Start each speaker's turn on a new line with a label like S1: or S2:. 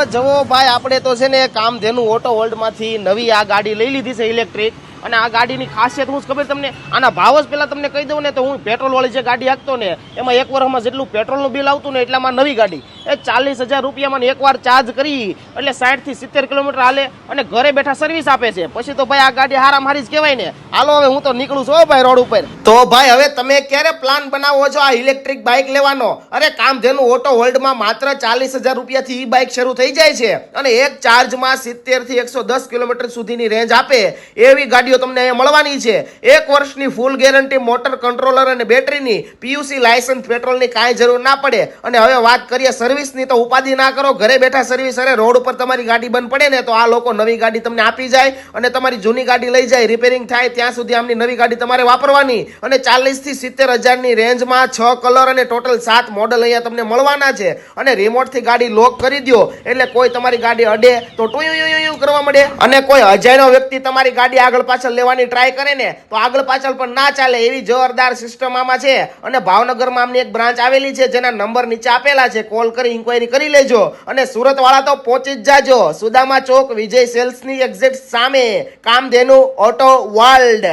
S1: જવો ભાઈ, આપણે તો છે ને કામધેનુ ઓટો વર્લ્ડમાંથી નવી આ ગાડી લઈ લીધી છે ઇલેક્ટ્રિક. અને આ ગાડીની ખાસિયત હું ખબર તમને, આના ભાવ જ પેલા તમને કહી દઉં ને તો હું પેટ્રોલ વાળી જે ગાડી હાંકતો ને એમાં એક વર્ષમાં જેટલું પેટ્રોલનું બિલ આવતું ને એટલામાં નવી ગાડી એ 40,000 રૂપિયામાં એકવાર ચાર્જ કરી એટલે 60 થી 70 કિલોમીટર હાલે અને ઘરે બેઠા સર્વિસ આપે છે. પછી તો ભાઈ આ ગાડી હારામ હારી જ કહેવાય ને. હાલો હવે હું તો નીકળું છું ભાઈ રોડ ઉપર. તો ભાઈ હવે તમે ક્યારે પ્લાન બનાવો છો આ ઇલેક્ટ્રિક બાઇક લેવાનો? અરે કામધેનુ ઓટો વર્લ્ડમાં માત્ર 40,000 રૂપિયાથી ઈ બાઇક શરૂ થઈ જાય છે અને એક ચાર્જમાં 70 થી 110 કિલોમીટર સુધીની રેન્જ આપે એવી ગાડી તમને અહીંયા મળવાની છે. 1 વર્ષની ફૂલ ગેરંટી, મોટર કંટ્રોલર અને બેટરીની, પીયુસી લાયસન્સ, પેટ્રોલની કાંઈ જરૂર ના પડે. અને હવે વાત કરીએ સર્વિસની તો ઉપાધિ ના કરો, ઘરે બેઠા સર્વિસ. અરે રોડ ઉપર તમારી ગાડી બંધ પડે ને તો આ લોકો નવી ગાડી તમને આપી જાય અને તમારી જૂની ગાડી લઈ જાય. રિપેરિંગ થાય ત્યાં સુધી આમની નવી ગાડી તમારે વાપરવાની. અને 40 થી 70,000 ની રેન્જમાં 6 કલર અને ટોટલ 7 મોડલ અહીંયા તમને મળવાના છે. અને રિમોટથી ગાડી લોક કરી દો એટલે કોઈ તમારી ગાડી અડે તો ટુયું કરવા મળે. અને કોઈ અજાણ્યો વ્યક્તિ તમારી ગાડી આગળ પાછળ લેવાની ટ્રાય કરે ને તો આગળ પાછળ પણ ના ચાલે એવી જોરદાર સિસ્ટમ આમાં છે. અને ભાવનગરમાં આમની એક બ્રાન્ચ આવેલી છે જેના નંબર નીચે આપેલા છે, કોલ કરી ઇન્ક્વાયરી કરી લેજો. અને સુરત વાળા તો પહોંચી જ જાજો, સુદામા ચોક વિજય સેલ્સની એક્ઝેક્ટ સામે કામધેનુ ઓટો વર્લ્ડ.